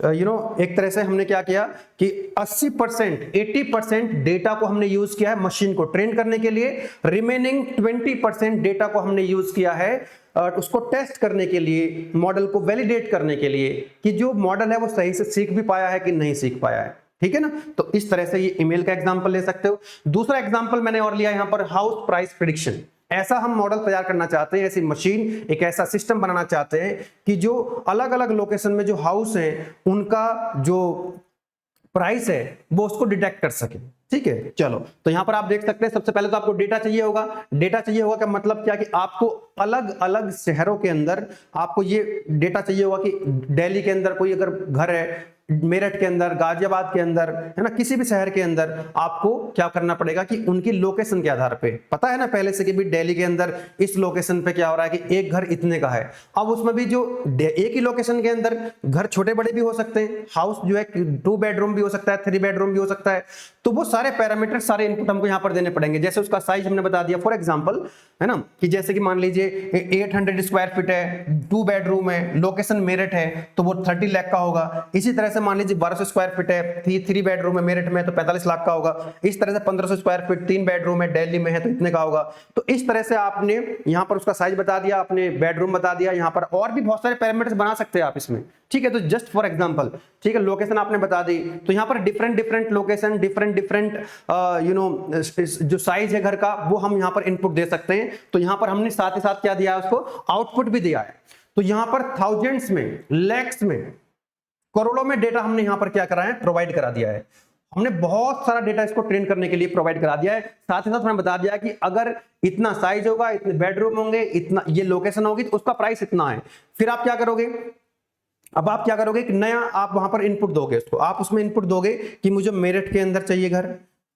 एक तरह से हमने क्या किया कि 80% 80% डेटा को हमने यूज किया है मशीन को ट्रेन करने के लिए, रिमेनिंग 20% डेटा को हमने यूज किया है उसको टेस्ट करने के लिए, मॉडल को वैलिडेट करने के लिए कि जो मॉडल है वो सही से सीख भी पाया है कि नहीं सीख पाया है, ठीक है ना। तो इस तरह से ये ईमेल का एग्जांपल ले सकते हो। दूसरा एग्जांपल मैंने और लिया यहां पर, हाउस प्राइस प्रिडिक्शन। ऐसा हम मॉडल तैयार करना चाहते हैं, ऐसी मशीन, एक ऐसा सिस्टम बनाना चाहते हैं कि जो अलग अलग लोकेशन में जो हाउस हैं उनका जो प्राइस है वो उसको डिटेक्ट कर सके, ठीक है। चलो, तो यहां पर आप देख सकते हैं, सबसे पहले तो आपको डेटा चाहिए होगा। डेटा चाहिए होगा का मतलब क्या कि आपको अलग अलग शहरों के अंदर आपको ये डेटा चाहिए होगा कि दिल्ली के अंदर कोई अगर घर है, मेरठ के अंदर, गाजियाबाद के अंदर, है ना, किसी भी शहर के अंदर आपको क्या करना पड़ेगा कि उनकी लोकेशन के आधार पे पता है ना पहले से कि भी दिल्ली के अंदर इस लोकेशन पे क्या हो रहा है कि एक घर इतने का है। अब उसमें भी जो एक ही लोकेशन के अंदर घर छोटे बड़े भी हो सकते हैं, हाउस जो है 2 बेडरूम भी हो सकता है, 3 बेडरूम भी हो सकता है, तो वो सारे पैरामीटर, सारे इनपुट हमको यहाँ पर देने पड़ेंगे। जैसे उसका साइज हमने बता दिया, फॉर एग्जाम्पल, है ना, कि जैसे कि मान लीजिए 800 स्क्वायर फीट है, 2 बेडरूम है, लोकेशन मेरठ है, तो वो 30 लाख का होगा। इसी तरह से मान लीजिए 1200 स्क्वायर फीट है, 3 बेडरूम है मेरठ में, तो 45 लाख का होगा। इस तरह से 1500 स्क्वायर फीट 3 बेडरूम है दिल्ली में है, तो इतने का होगा। तो इस तरह से आपने यहाँ पर उसका साइज बता दिया, आपने बेडरूम बता दिया, यहाँ पर और भी बहुत सारे पैरामीटर्स बना सकते हैं आप इसमें, ठीक है। तो जस्ट फॉर एग्जांपल, ठीक है, लोकेशन आपने बता दी, तो यहाँ पर डिफरेंट लोकेशन, डिफरेंट जो साइज है घर का, वो हम यहाँ पर इनपुट दे सकते हैं। तो यहाँ पर हमने साथ ही साथ क्या दिया है, उसको आउटपुट भी दिया है। तो यहाँ पर थाउजेंड्स में, लैक्स में, करोड़ों में डेटा हमने यहाँ पर क्या करा है, प्रोवाइड करा दिया है। हमने बहुत सारा डेटा इसको ट्रेन करने के लिए प्रोवाइड करा दिया है। साथ ही साथ हमने बता दिया कि अगर इतना साइज होगा, इतने बेडरूम होंगे, इतना ये लोकेशन होगी, तो उसका प्राइस इतना है। फिर आप क्या करोगे, अब आप क्या करोगे कि नया आप वहां पर इनपुट दोगे, उसको आप उसमें इनपुट दोगे कि मुझे मेरठ के अंदर चाहिए घर,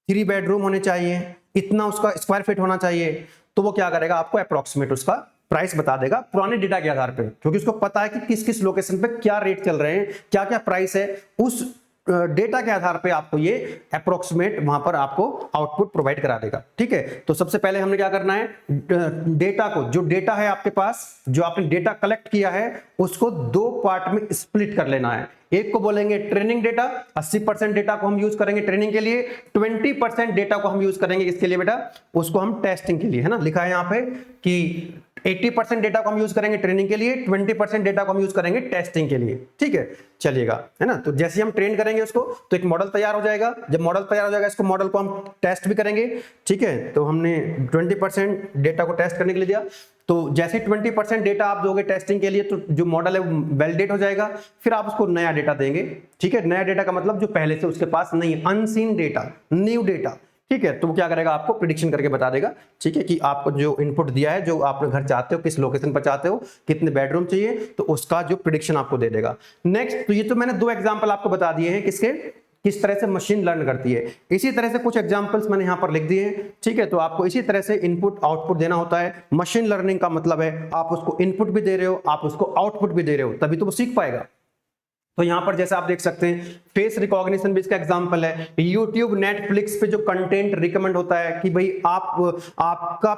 3 बेडरूम होने चाहिए, इतना उसका स्क्वायर फीट होना चाहिए। तो वो क्या करेगा, आपको अप्रोक्सीमेट उसका प्राइस बता देगा पुराने डेटा के आधार पे, क्योंकि उसको पता है कि किस किस लोकेशन पे क्या रेट चल रहे हैं, क्या क्या प्राइस है उस डेटा के आधार पे आपको ये अप्रोक्सीमेट वहां पर आपको आउटपुट प्रोवाइड करा देगा। ठीक है, तो सबसे पहले हमने क्या करना है, डेटा को, जो डेटा है आपके पास, जो आपने डेटा कलेक्ट किया है, उसको दो पार्ट में स्प्लिट कर लेना है। एक को बोलेंगे ट्रेनिंग डेटा, 80% डेटा को हम यूज करेंगे ट्रेनिंग के लिए, 20% डेटा को हम यूज करेंगे इसके लिए बेटा, उसको हम टेस्टिंग के लिए, है ना, लिखा है यहां पे कि 80% डेटा को हम यूज करेंगे ट्रेनिंग के लिए, 20% डेटा को हम यूज करेंगे टेस्टिंग के लिए। ठीक है, चलिएगा, है ना। तो जैसे हम ट्रेन करेंगे उसको तो एक मॉडल तैयार हो जाएगा, जब मॉडल तैयार हो जाएगा इसको मॉडल को हम टेस्ट भी करेंगे। ठीक है, तो हमने 20% डेटा को टेस्ट करने के लिए दिया, तो जैसे 20% डेटा आप दोगे टेस्टिंग के लिए तो जो मॉडल है वो वैलिडेट हो जाएगा, फिर आप उसको नया डेटा देंगे। ठीक है, नया डेटा का मतलब जो पहले से उसके पास नहीं है, अनसीन डेटा, न्यू डेटा। ठीक है, तो वो क्या करेगा, आपको प्रिडिक्शन करके बता देगा। ठीक है, कि आपको जो इनपुट दिया है, जो आप घर चाहते हो, किस लोकेशन पर चाहते हो, कितने बेडरूम चाहिए, तो उसका जो प्रिडिक्शन आपको दे देगा। नेक्स्ट, तो ये तो मैंने दो एग्जांपल आपको बता दिए हैं किसके, किस तरह से मशीन लर्न करती है। इसी तरह से कुछ एग्जांपल्स मैंने यहां पर लिख दिए हैं। ठीक है, तो आपको इसी तरह से इनपुट आउटपुट देना होता है। मशीन लर्निंग का मतलब है आप उसको इनपुट भी दे रहे हो, आप उसको आउटपुट भी दे रहे हो, तभी तो वो सीख पाएगा। तो यहां पर जैसे आप देख सकते हैं, फेस रिकॉग्निशन भी इसका एग्जांपल है। यूट्यूब, नेटफ्लिक्स पे जो कंटेंट रिकमेंड होता है कि भाई आपका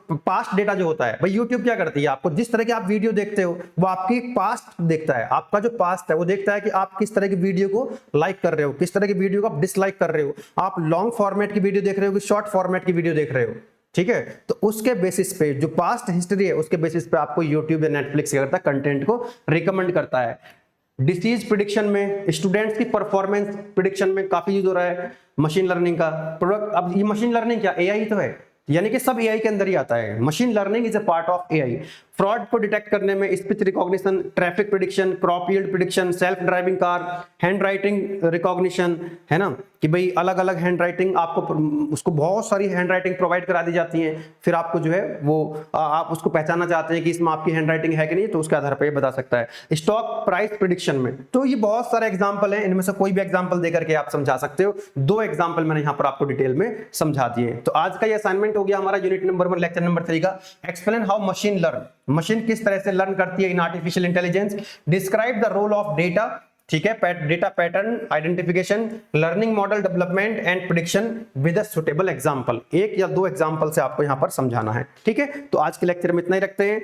पास्ट डेटा जो होता है, भाई यूट्यूब क्या करती है, आपको जिस तरह की आप वीडियो देखते हो वो आपकी पास्ट देखता है, आपका जो पास्ट है वो देखता है कि आप किस तरह की वीडियो को लाइक कर रहे हो, किस तरह की वीडियो को आप डिसलाइक कर रहे हो, आप लॉन्ग फॉर्मेट की वीडियो देख रहे हो कि शॉर्ट फॉर्मेट की वीडियो देख रहे हो। ठीक है, तो उसके बेसिस पे जो पास्ट हिस्ट्री है उसके बेसिस पे आपको यूट्यूब या नेटफ्लिक्स क्या करता है, कंटेंट को रिकमेंड करता है। डिसीज प्रिडिक्शन में, स्टूडेंट्स की परफॉर्मेंस प्रिडिक्शन में काफी यूज हो रहा है मशीन लर्निंग का प्रोडक्ट। अब ये मशीन लर्निंग क्या, एआई तो है, यानी कि सब एआई के अंदर ही आता है। Machine learning is a part of AI. Fraud को डिटेक्ट करने में speech recognition, traffic prediction, crop yield prediction, self driving car, hand writing recognition, है ना, कि भाई अलग अलग हैंड राइटिंग आपको, उसको बहुत सारी हैंड राइटिंग प्रोवाइड करा दी जाती है, फिर आपको जो है वो आप उसको पहचानना चाहते हैं कि इसमें आपकी हैंड राइटिंग है कि नहीं, तो उसके आधार पर बता सकता है। स्टॉक प्राइस प्रिडिक्शन में, तो ये बहुत सारे एग्जाम्पल है, इनमें से कोई भी एग्जाम्पल देकर के आप समझा सकते हो। दो एग्जाम्पल मैंने यहाँ पर आपको डिटेल में समझा दिए। तो आज का ये असाइनमेंट हो गया हमारा यूनिट नंबर 1 लेक्चर नंबर 3 का। Explain how machine learn, machine किस तरह से लर्न करती है in artificial intelligence. Describe the role of data, ठीक है, data pattern identification, learning model development and prediction with a suitable example. एक या दो एग्जांपल से आपको यहां पर समझाना है। ठीक है, तो आज के लेक्चर में इतना ही रखते हैं,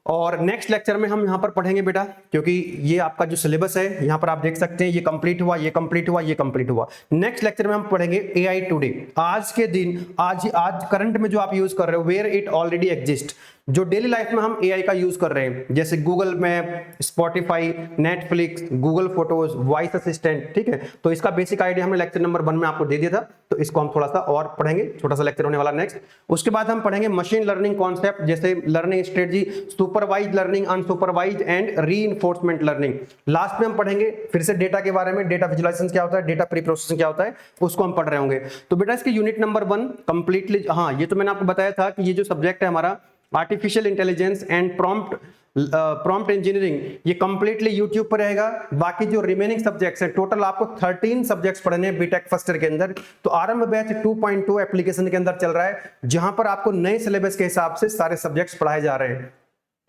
और नेक्स्ट लेक्चर में हम यहां पर पढ़ेंगे बेटा, क्योंकि ये आपका जो सिलेबस है यहां पर आप देख सकते हैं, ये कंप्लीट हुआ, ये कंप्लीट हुआ, ये कंप्लीट हुआ। नेक्स्ट लेक्चर में हम पढ़ेंगे एआई टुडे, आज के दिन, आज करंट में जो आप यूज कर रहे हो, वेयर इट ऑलरेडी एग्जिस्ट, जो डेली लाइफ में हम एआई का यूज कर रहे हैं, जैसे Google map, Spotify, Netflix, Google photos, voice assistant. ठीक है, तो इसका बेसिक आइडिया हमने लेक्चर नंबर 1 में आपको दे दिया था, तो इसको हम थोड़ा सा और पढ़ेंगे, छोटा सा लेक्चर होने वाला नेक्स्ट। उसके बाद हम पढ़ेंगे मशीन लर्निंग कॉन्सेप्ट, जैसे learning strategy, supervise learning, unsupervise and reinforcement learning. Last में हम पढ़ेंगे फिर से डेटा के बारे में, डेटा विजुअलाइजेशन क्या होता है, डेटा प्री प्रोसेसिंग क्या होता है, उसको हम पढ़ रहे होंगे। तो बेटा इसके यूनिट नंबर 1 कंप्लीटली, हाँ ये तो मैंने आपको बताया था कि ये जो सब्जेक्ट है हमारा artificial intelligence and prompt engineering, ये कंप्लीटली यूट्यूब पर रहेगा। बाकी जो रिमेनिंग सब्जेक्ट्स हैं, टोटल आपको 13 सब्जेक्ट्स पढ़ने हैं बीटेक फर्स्ट ईयर के अंदर। तो आरंभ बैच 2.2 एप्लीकेशन के अंदर चल रहा है, जहां पर आपको नए सिलेबस के हिसाब से सारे सब्जेक्ट्स पढ़ाए जा रहे हैं,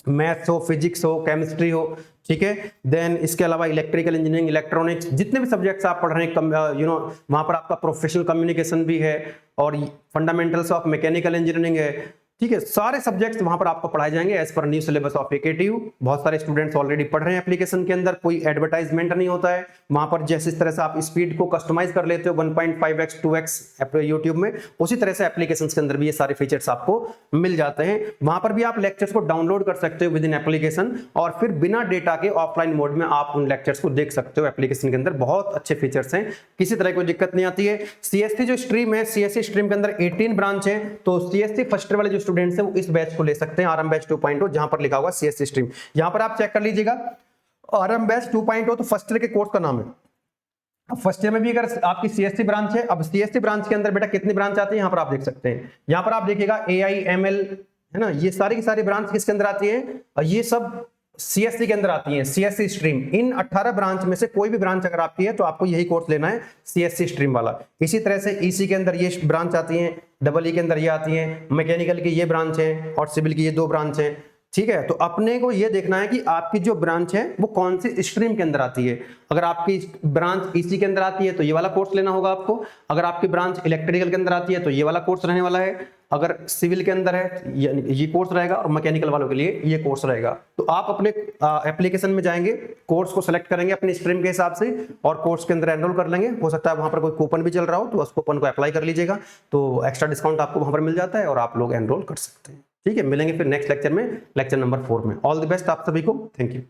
मैथ्स हो, फिजिक्स हो, केमिस्ट्री हो। ठीक है, देन इसके अलावा इलेक्ट्रिकल इंजीनियरिंग, इलेक्ट्रॉनिक्स, जितने भी सब्जेक्ट्स आप पढ़ रहे हैं, वहां पर आपका प्रोफेशनल कम्युनिकेशन भी है और फंडामेंटल्स ऑफ मैकेनिकल इंजीनियरिंग है। ठीक है, सारे सब्जेक्ट्स वहां पर आपको पढ़ाए जाएंगे as per new syllabus of AKTU. बहुत सारे स्टूडेंट्स ऑलरेडी पढ़ रहे हैं एप्लीकेशन के अंदर, कोई एडवर्टाइजमेंट नहीं होता है वहां पर। जैसे इस तरह से आप स्पीड को कस्टमाइज कर लेते हो 1.5x 2x यूट्यूब में, उसी तरह से एप्लीकेशन के अंदर भी ये सारे फीचर्स आपको मिल जाते हैं। वहां पर भी आप लेक्चर्स को डाउनलोड कर सकते हो विद इन एप्लीकेशन, और फिर बिना डेटा के ऑफलाइन मोड में आप उन लेक्चर्स को देख सकते हो एप्लीकेशन के अंदर। बहुत अच्छे फीचर्स हैं, किसी तरह की कोई दिक्कत नहीं आती है। सीएससी जो स्ट्रीम है, सीएससी स्ट्रीम के अंदर 18 ब्रांच है, तो सीएससी फर्स्ट ईयर वाले जो स्टूडेंट्स हैं वो इस बैच को ले सकते हैं, आरएम बैच 2.0, जहां पर लिखा हुआ सीएससी स्ट्रीम। यहां पर आप चेक कर लीजिएगा, आरएम बैच 2.0 तो फर्स्ट ईयर के कोर्स का नाम है। अब फर्स्ट ईयर में भी अगर आपकी सीएससी ब्रांच है, अब सीएससी ब्रांच के अंदर बेटा कितनी ब्रांच आती है यहां पर आप देख सकते हैं। यहां पर आप देखिएगा एआई, एमएल, है ना, ये सारी की सारी ब्रांच किसके अंदर आती है, और ये सब सीएससी के अंदर आती है, सीएससी स्ट्रीम। इन 18 ब्रांच में से कोई भी ब्रांच अगर आपकी है तो आपको यही कोर्स लेना है, सीएससी स्ट्रीम वाला। इसी तरह से ईसी के अंदर ये ब्रांच आती है, डबल ई के अंदर ये आती है, मैकेनिकल की ये ब्रांच है और सिविल की ये 2 ब्रांच है। ठीक है, तो अपने को ये देखना है कि आपकी जो ब्रांच है वो कौन सी स्ट्रीम के अंदर आती है। अगर आपकी ब्रांच ईसी के अंदर आती है तो ये वाला कोर्स लेना होगा आपको। अगर आपकी ब्रांच इलेक्ट्रिकल के अंदर आती है तो ये वाला कोर्स रहने वाला है। अगर सिविल के अंदर है ये कोर्स रहेगा, और मैकेनिकल वालों के लिए ये कोर्स रहेगा। तो आप अपने एप्लीकेशन में जाएंगे, कोर्स को सेलेक्ट करेंगे अपने स्ट्रीम के हिसाब से, और कोर्स के अंदर एनरोल कर लेंगे। हो सकता है वहां पर कोई कूपन भी चल रहा हो, तो उस कूपन को अप्लाई कर लीजिएगा, तो एक्स्ट्रा डिस्काउंट आपको वहां पर मिल जाता है और आप लोग एनरोल कर सकते हैं। ठीक है, मिलेंगे फिर नेक्स्ट लेक्चर में, लेक्चर नंबर 4 में। ऑल द बेस्ट आप सभी को, थैंक यू।